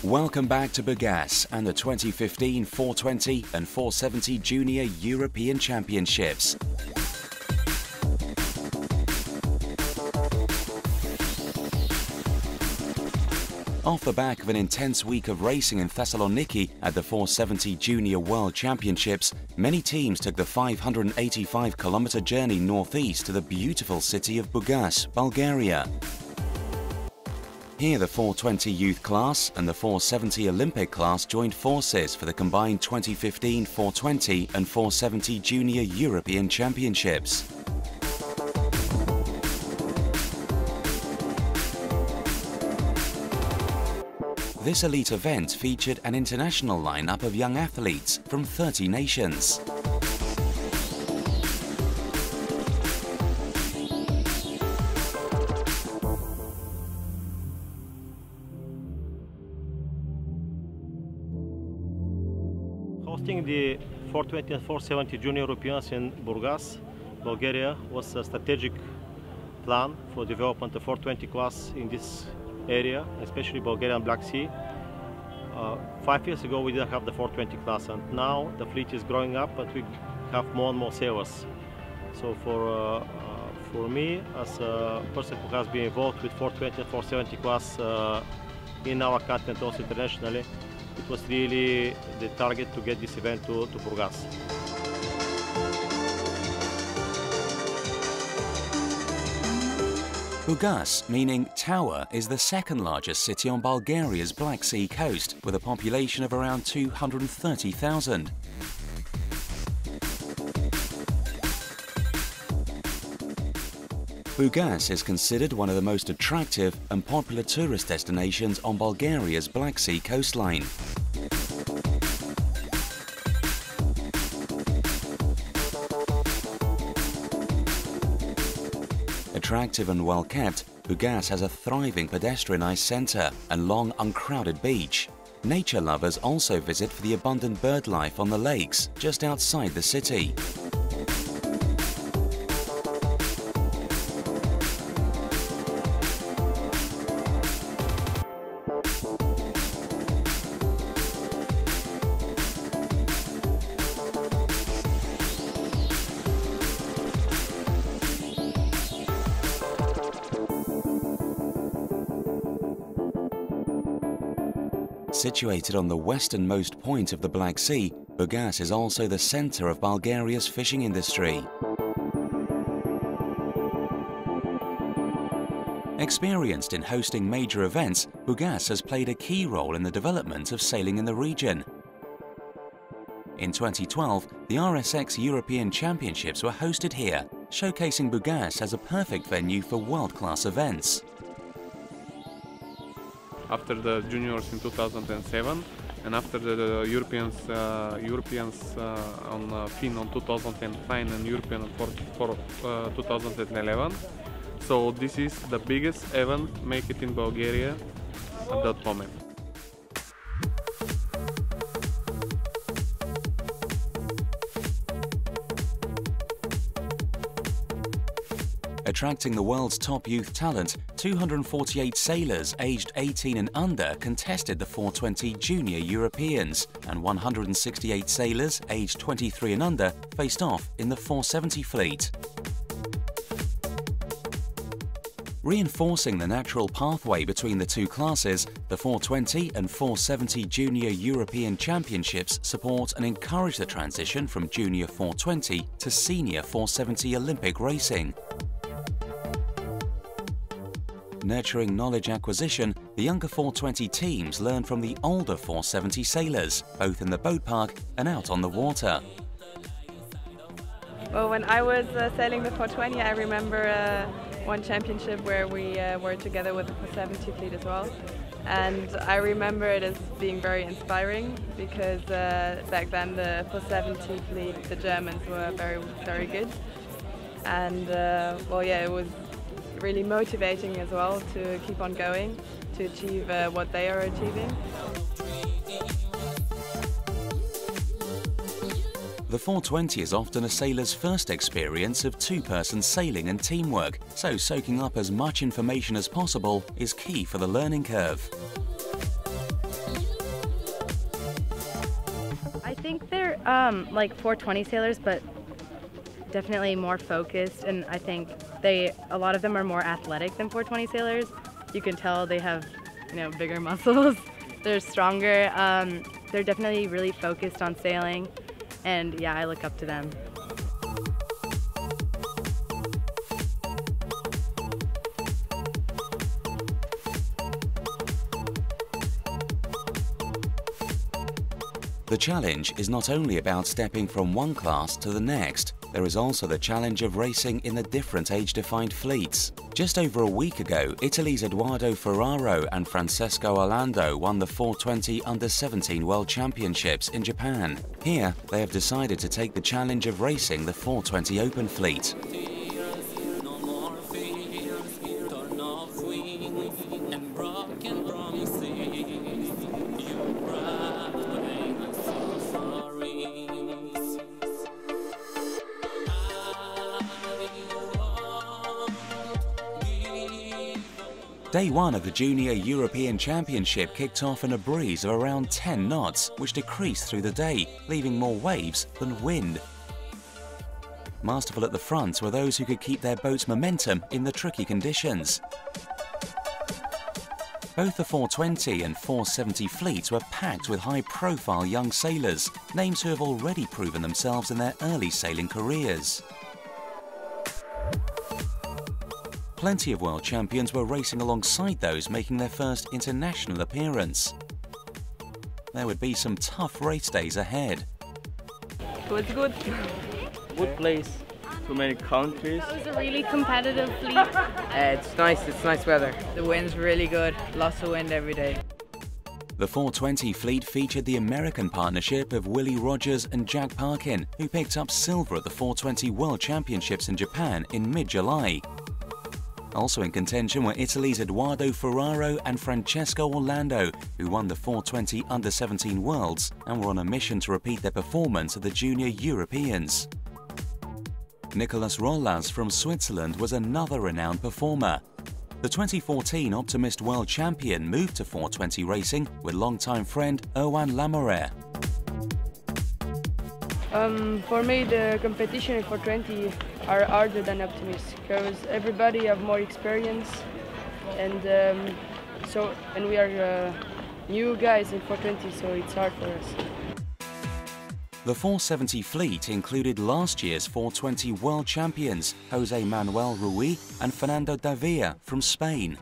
Welcome back to Burgas and the 2015 420 and 470 Junior European Championships. Off the back of an intense week of racing in Thessaloniki at the 470 Junior World Championships, many teams took the 585-kilometer journey northeast to the beautiful city of Burgas, Bulgaria. Here the 420 youth class and the 470 Olympic class joined forces for the combined 2015 420 and 470 Junior European Championships. This elite event featured an international lineup of young athletes from 30 nations. Hosting the 420 and 470 Junior Europeans in Burgas, Bulgaria was a strategic plan for development of 420 class in this area, especially Bulgaria and Black Sea. 5 years ago we didn't have the 420 class, and now the fleet is growing up, but we have more and more sailors. So for me, as a person who has been involved with 420 and 470 class in our continent, also internationally, it was really the target to get this event to Burgas. Burgas, meaning tower, is the second largest city on Bulgaria's Black Sea coast, with a population of around 230,000. Burgas is considered one of the most attractive and popular tourist destinations on Bulgaria's Black Sea coastline. Attractive and well-kept, Burgas has a thriving pedestrianised centre and long, uncrowded beach. Nature lovers also visit for the abundant bird life on the lakes just outside the city. Situated on the westernmost point of the Black Sea, Burgas is also the centre of Bulgaria's fishing industry. Experienced in hosting major events, Burgas has played a key role in the development of sailing in the region. In 2012, the RSX European Championships were hosted here, showcasing Burgas as a perfect venue for world-class events. After the juniors in 2007 and after the Europeans on Finn on 2009 and European for 2011. So this is the biggest event make it in Bulgaria at that moment. Attracting the world's top youth talent, 248 sailors aged 18 and under contested the 420 Junior Europeans, and 168 sailors aged 23 and under faced off in the 470 fleet. Reinforcing the natural pathway between the two classes, the 420 and 470 Junior European Championships support and encourage the transition from Junior 420 to Senior 470 Olympic racing. Nurturing knowledge acquisition, the younger 420 teams learn from the older 470 sailors, both in the boat park and out on the water. Well, when I was sailing the 420, I remember one championship where we were together with the 470 fleet as well. And I remember it as being very inspiring because back then the 470 fleet, the Germans were very good. And well, yeah, it was really motivating as well to keep on going, to achieve what they are achieving. The 420 is often a sailor's first experience of two-person sailing and teamwork, so soaking up as much information as possible is key for the learning curve. like 420 sailors, but definitely more focused, and I think a lot of them are more athletic than 420 sailors. You can tell they have, bigger muscles. They're stronger. They're definitely really focused on sailing, and yeah, I look up to them. The challenge is not only about stepping from one class to the next, there is also the challenge of racing in the different age-defined fleets. Just over a week ago, Italy's Edoardo Ferraro and Francesco Orlando won the 420 Under-17 World Championships in Japan. Here, they have decided to take the challenge of racing the 420 Open fleet. Day one of the Junior European Championship kicked off in a breeze of around 10 knots, which decreased through the day, leaving more waves than wind. Masterful at the front were those who could keep their boat's momentum in the tricky conditions. Both the 420 and 470 fleets were packed with high-profile young sailors, names who have already proven themselves in their early sailing careers. Plenty of world champions were racing alongside those making their first international appearance. There would be some tough race days ahead. It was good. Good place. Too many countries. It was a really competitive fleet. It's nice weather. The wind's really good. Lots of wind every day. The 420 fleet featured the American partnership of Willie Rogers and Jack Parkin, who picked up silver at the 420 World Championships in Japan in mid-July. Also in contention were Italy's Edoardo Ferraro and Francesco Orlando, who won the 420 Under-17 Worlds and were on a mission to repeat their performance at the Junior Europeans. Nicolas Rolas from Switzerland was another renowned performer. The 2014 Optimist World Champion moved to 420 racing with longtime friend Owen Lamoureux. For me, the competition in 420 are harder than Optimist because everybody have more experience, and we are new guys in 420, so it's hard for us. The 470 fleet included last year's 420 world champions Jose Manuel Ruiz and Fernando Davia from Spain.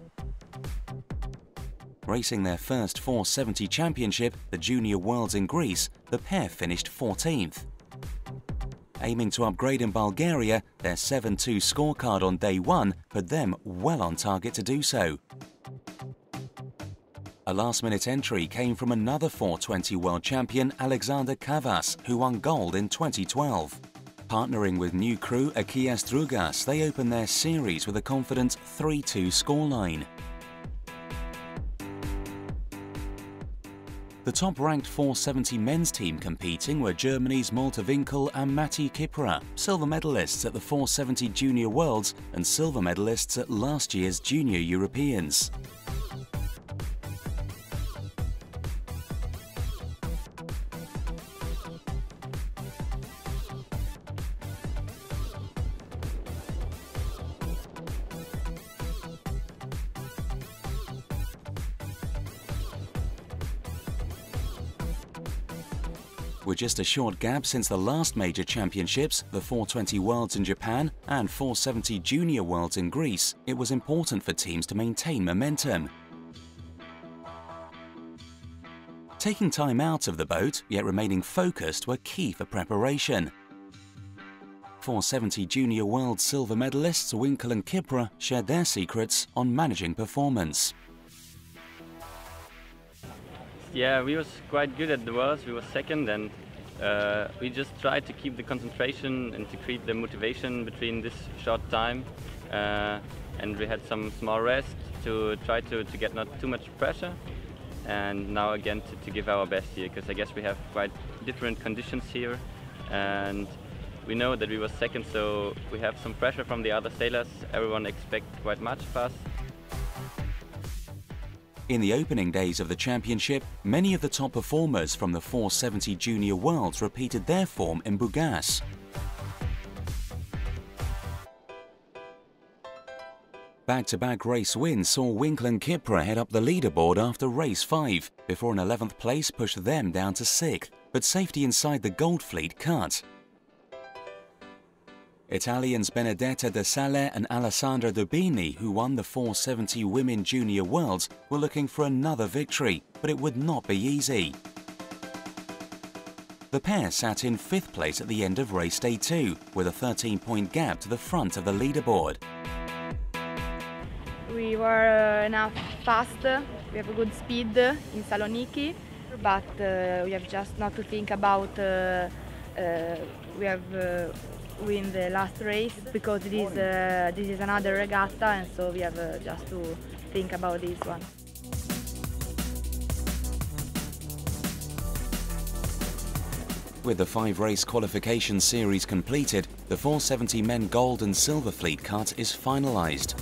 Racing their first 470 championship, the Junior Worlds in Greece, the pair finished 14th. Aiming to upgrade in Bulgaria, their 7-2 scorecard on day one put them well on target to do so. A last-minute entry came from another 420 world champion, Alexander Kavas, who won gold in 2012. Partnering with new crew Akias Drugas, they opened their series with a confident 3-2 scoreline. The top-ranked 470 men's team competing were Germany's Malte Winkel and Matti Kipra, silver medalists at the 470 Junior Worlds and silver medalists at last year's Junior Europeans. With just a short gap since the last major championships, the 420 Worlds in Japan and 470 Junior Worlds in Greece, it was important for teams to maintain momentum. Taking time out of the boat, yet remaining focused, were key for preparation. 470 Junior World silver medalists Winkel and Kipra shared their secrets on managing performance. Yeah, we was quite good at the Worlds. We were second, and we just tried to keep the concentration and to create the motivation between this short time. And we had some small rest to try to get not too much pressure. And now again to give our best here, because I guess we have quite different conditions here. And we know that we were second, so we have some pressure from the other sailors. Everyone expects quite much of us. In the opening days of the championship, many of the top performers from the 470 Junior Worlds repeated their form in Burgas. Back-to-back race wins saw Winkle and Kipra head up the leaderboard after race 5, before an 11th place pushed them down to 6th, but safety inside the Gold Fleet cut. Italians Benedetta De Sale and Alessandra Dubini, who won the 470 Women Junior Worlds, were looking for another victory, but it would not be easy. The pair sat in 5th place at the end of race day 2, with a 13-point gap to the front of the leaderboard. We were enough fast, we have a good speed in Saloniki, but we have just not to think about we have win the last race, because this is another regatta, and so we have just to think about this one. With the 5-race qualification series completed, the 470 men gold and silver fleet cut is finalised.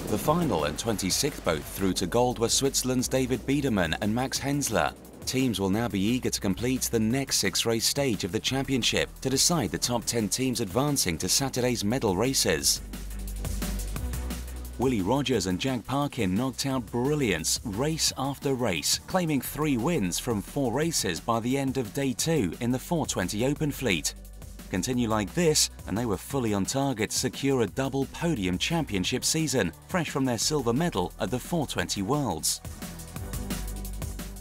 The final and 26th boat through to gold were Switzerland's David Biedermann and Max Hensler. Teams will now be eager to complete the next 6-race stage of the championship to decide the top 10 teams advancing to Saturday's medal races. Willie Rogers and Jack Parkin knocked out brilliance race after race, claiming 3 wins from 4 races by the end of day 2 in the 420 Open fleet. Continue like this, and they were fully on target to secure a double podium championship season, fresh from their silver medal at the 420 Worlds.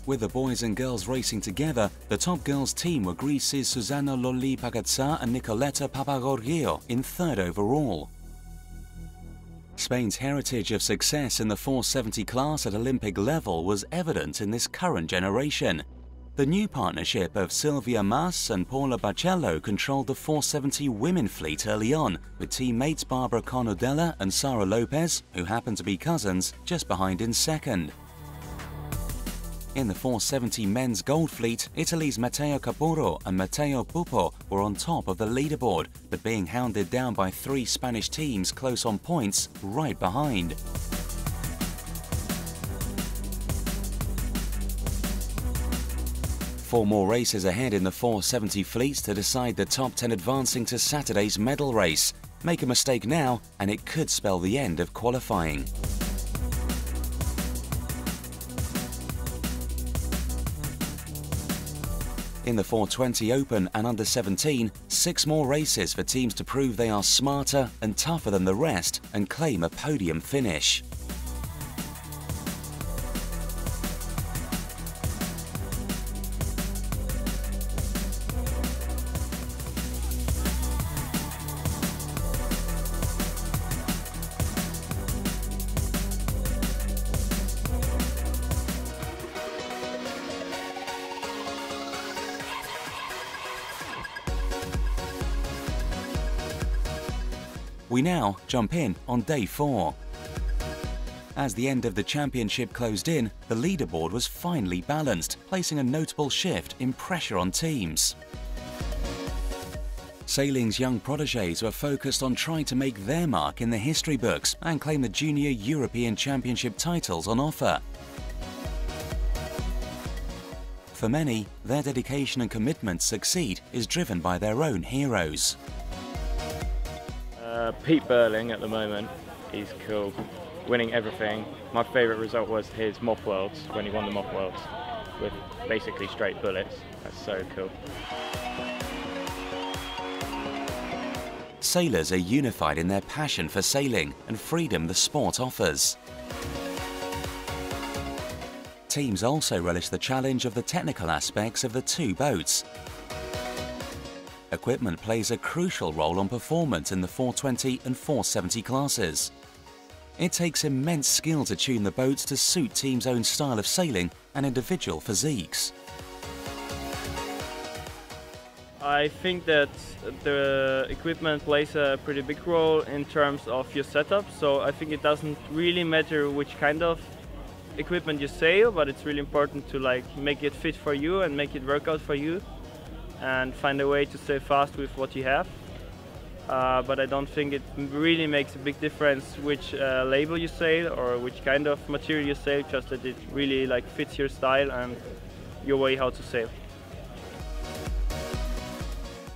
With the boys and girls racing together, the top girls team were Greece's Susanna Lolli Pagazza and Nicoletta Papagorgio in 3rd overall. Spain's heritage of success in the 470 class at Olympic level was evident in this current generation. The new partnership of Silvia Mas and Paula Bacello controlled the 470 women fleet early on, with teammates Barbara Conudella and Sara Lopez, who happened to be cousins, just behind in 2nd. In the 470 men's gold fleet, Italy's Matteo Capurro and Matteo Pupo were on top of the leaderboard, but being hounded down by 3 Spanish teams close on points right behind. Four more races ahead in the 470 fleets to decide the top 10 advancing to Saturday's medal race. Make a mistake now, and it could spell the end of qualifying. In the 420 Open and under 17, 6 more races for teams to prove they are smarter and tougher than the rest and claim a podium finish. We now jump in on day 4. As the end of the championship closed in, the leaderboard was finely balanced, placing a notable shift in pressure on teams. Sailing's young protégés were focused on trying to make their mark in the history books and claim the Junior European Championship titles on offer. For many, their dedication and commitment to succeed is driven by their own heroes. Pete Burling at the moment, he's cool, winning everything. My favourite result was his Mop Worlds, when he won the Mop Worlds, with basically straight bullets. That's so cool. Sailors are unified in their passion for sailing and freedom the sport offers. Teams also relish the challenge of the technical aspects of the 2 boats. Equipment plays a crucial role on performance in the 420 and 470 classes. It takes immense skill to tune the boats to suit teams' own style of sailing and individual physiques. I think that the equipment plays a pretty big role in terms of your setup, so I think it doesn't really matter which kind of equipment you sail, but it's really important to make it fit for you and make it work out for you, and find a way to sail fast with what you have. but I don't think it really makes a big difference which label you sail or which kind of material you sail, just that it really like fits your style and your way how to sail.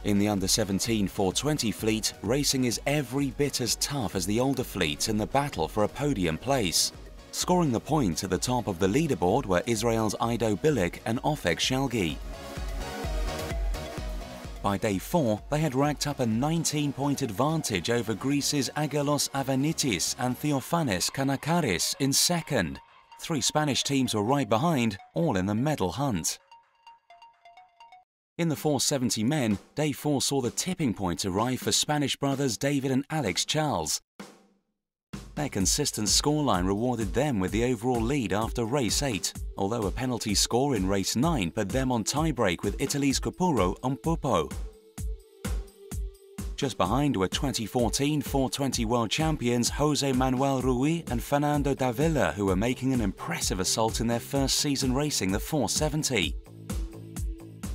In the under-17 420 fleet, racing is every bit as tough as the older fleets in the battle for a podium place. Scoring the points at the top of the leaderboard were Israel's Ido Bilic and Ofek Shalgi. By day 4, they had racked up a 19-point advantage over Greece's Agelos Avanitis and Theophanis Kanakaris in second. 3 Spanish teams were right behind, all in the medal hunt. In the 470 men, day 4 saw the tipping point arrive for Spanish brothers David and Alex Charles. Their consistent scoreline rewarded them with the overall lead after race 8, although a penalty score in race 9 put them on tiebreak with Italy's Copuro and Pupo. Just behind were 2014 420 world champions Jose Manuel Rui and Fernando Davila, who were making an impressive assault in their first season racing the 470.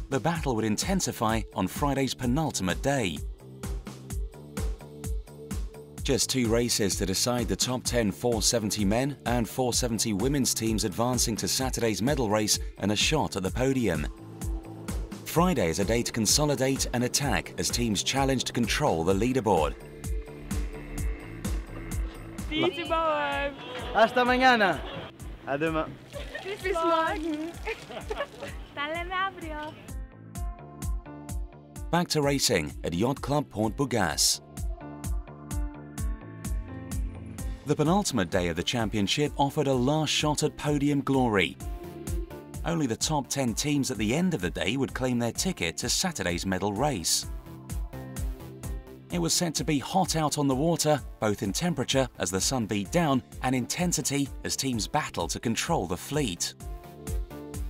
The battle would intensify on Friday's penultimate day. Just 2 races to decide the top 10 470 men and 470 women's teams advancing to Saturday's medal race and a shot at the podium. Friday is a day to consolidate and attack as teams challenge to control the leaderboard. Hasta mañana. À demain. Back to racing at Yacht Club Port Bugas. The penultimate day of the championship offered a last shot at podium glory. Only the top 10 teams at the end of the day would claim their ticket to Saturday's medal race. It was set to be hot out on the water, both in temperature as the sun beat down and intensity as teams battled to control the fleet.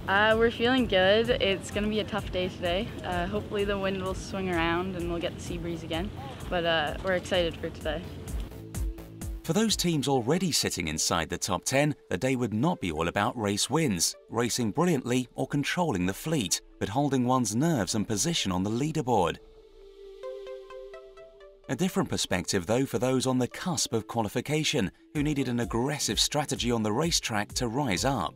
We're feeling good. It's going to be a tough day today. Hopefully the wind will swing around and we'll get the sea breeze again, but we're excited for today. For those teams already sitting inside the top 10, the day would not be all about race wins, racing brilliantly or controlling the fleet, but holding one's nerves and position on the leaderboard. A different perspective though for those on the cusp of qualification, who needed an aggressive strategy on the racetrack to rise up.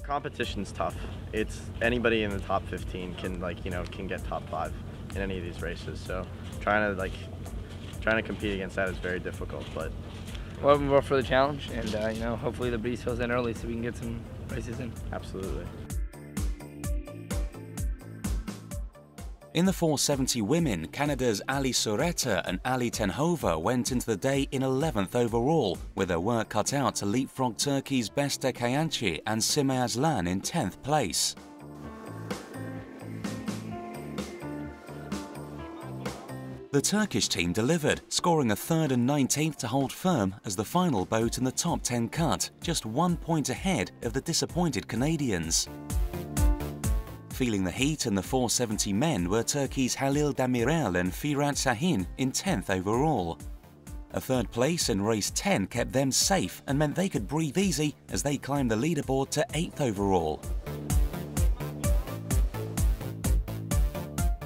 Competition's tough. It's anybody in the top 15 can can get top 5 in any of these races. So trying to compete against that is very difficult. But We're up for the challenge, and hopefully the breeze fills in early so we can get some races in. absolutely. In the 470 women, Canada's Ali Soretta and Ali Tenhova went into the day in 11th overall, with their work cut out to leapfrog Turkey's Beste Kayanci and Sime Aslan in 10th place. The Turkish team delivered, scoring a 3rd and 19th to hold firm as the final boat in the top 10 cut, just 1 point ahead of the disappointed Canadians. Feeling the heat in the 470 men were Turkey's Halil Demirel and Firat Sahin in 10th overall. A 3rd place in race 10 kept them safe and meant they could breathe easy as they climbed the leaderboard to 8th overall.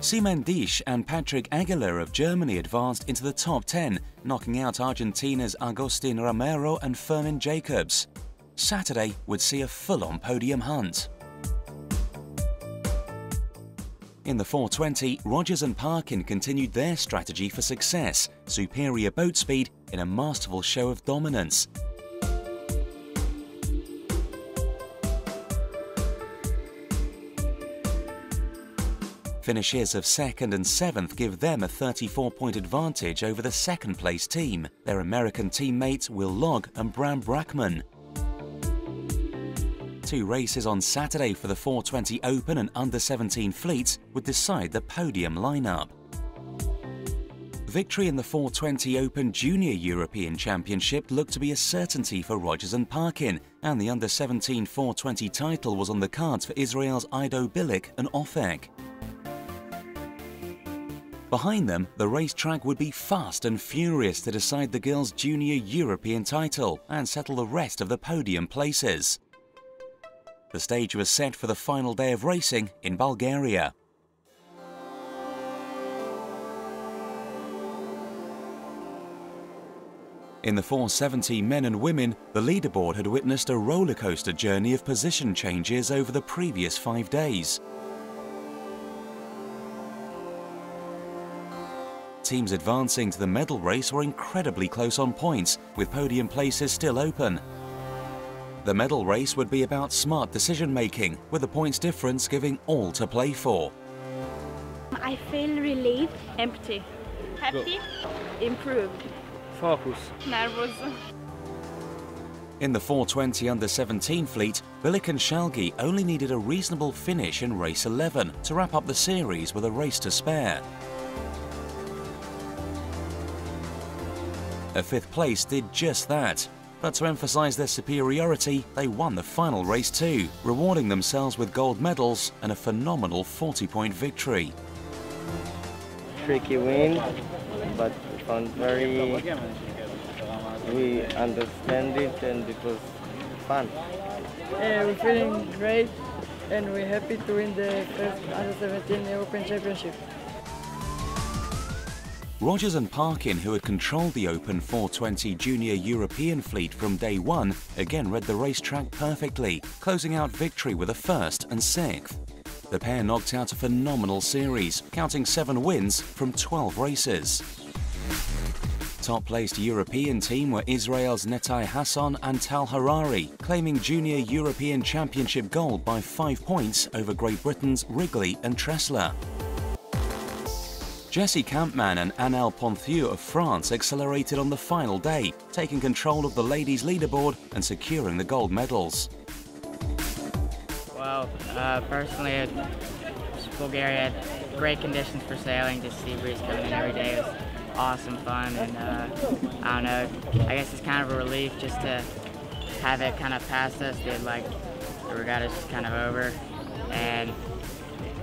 Simon Disch and Patrick Aguilar of Germany advanced into the top 10, knocking out Argentina's Agustin Romero and Fermin Jacobs. Saturday would see a full-on podium hunt. In the 420, Rogers and Parkin continued their strategy for success, superior boat speed in a masterful show of dominance. Finishes of 2nd and 7th give them a 34-point advantage over the 2nd place team, their American teammates Will Logg and Bram Brackman. 2 races on Saturday for the 420 Open and under-17 fleets would decide the podium lineup. Victory in the 420 Open Junior European Championship looked to be a certainty for Rogers and Parkin, and the under-17 420 title was on the cards for Israel's Ido Bilic and Ofek. Behind them, the racetrack would be fast and furious to decide the girls' Junior European title and settle the rest of the podium places. The stage was set for the final day of racing in Bulgaria. In the 470 men and women, the leaderboard had witnessed a rollercoaster journey of position changes over the previous 5 days. Teams advancing to the medal race were incredibly close on points, with podium places still open. The medal race would be about smart decision-making, with the points difference giving all to play for. I feel relieved. Empty. Happy. Improved. Focus. Nervous. In the 420 under-17 fleet, Bilic and Shalgi only needed a reasonable finish in race 11 to wrap up the series with a race to spare. A 5th place did just that, but to emphasise their superiority, they won the final race too, rewarding themselves with gold medals and a phenomenal 40-point victory. Tricky win, but found we understand it and it was fun. Yeah, we're feeling great and we're happy to win the first under-17 European Championship. Rogers and Parkin, who had controlled the Open 420 Junior European fleet from day one, again read the racetrack perfectly, closing out victory with a 1st and 6th. The pair knocked out a phenomenal series, counting 7 wins from 12 races. Top-placed European team were Israel's Netai Hassan and Tal Harari, claiming Junior European Championship gold by 5 points over Great Britain's Wrigley and Tressler. Jessie Campman and Annelle Ponthieu of France accelerated on the final day, taking control of the ladies' leaderboard and securing the gold medals. Well, personally, Bulgaria had great conditions for sailing. Just sea breeze coming in every day was awesome fun, and I don't know, I guess it's kind of a relief just to have it kind of past us. The regatta's just kind of over, and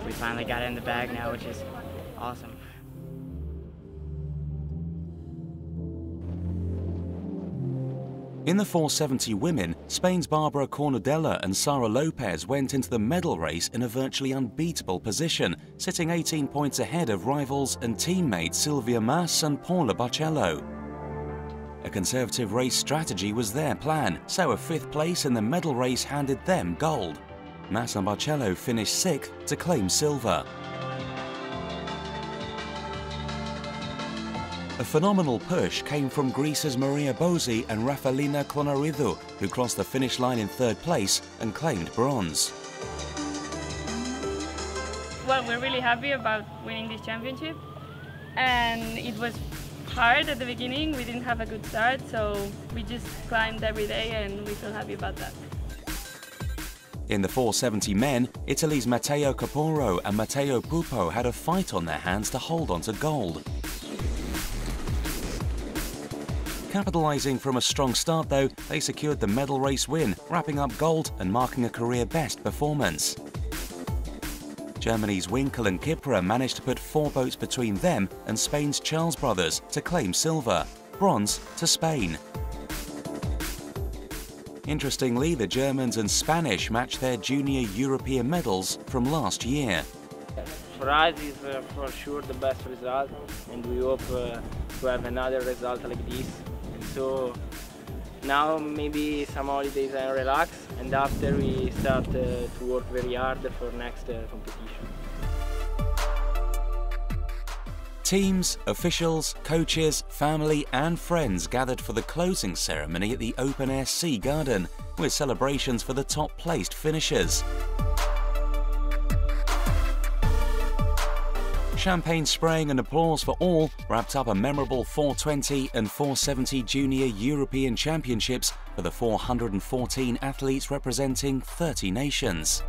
we finally got it in the bag now, which is awesome. In the 470 women, Spain's Barbara Cornudella and Sara Lopez went into the medal race in a virtually unbeatable position, sitting 18 points ahead of rivals and teammates Silvia Mas and Paula Barcello. A conservative race strategy was their plan, so a 5th place in the medal race handed them gold. Mas and Barcello finished 6th to claim silver. A phenomenal push came from Greece's Maria Bozi and Rafaelina Clonaridou, who crossed the finish line in 3rd place and claimed bronze. Well, we're really happy about winning this championship, and it was hard at the beginning. We didn't have a good start, so we just climbed every day and we feel happy about that. In the 470 men, Italy's Matteo Caporo and Matteo Pupo had a fight on their hands to hold on to gold. Capitalising from a strong start though, they secured the medal race win, wrapping up gold and marking a career best performance. Germany's Winkel and Kipra managed to put 4 boats between them and Spain's Charles brothers to claim silver, bronze to Spain. Interestingly, the Germans and Spanish matched their junior European medals from last year. For us is for sure the best result, and we hope to have another result like this. So now maybe some holidays and relax, and after we start to work very hard for next competition. Teams, officials, coaches, family and friends gathered for the closing ceremony at the open-air Sea Garden, with celebrations for the top-placed finishers. Champagne spraying and applause for all wrapped up a memorable 420 and 470 Junior European Championships for the 414 athletes representing 30 nations.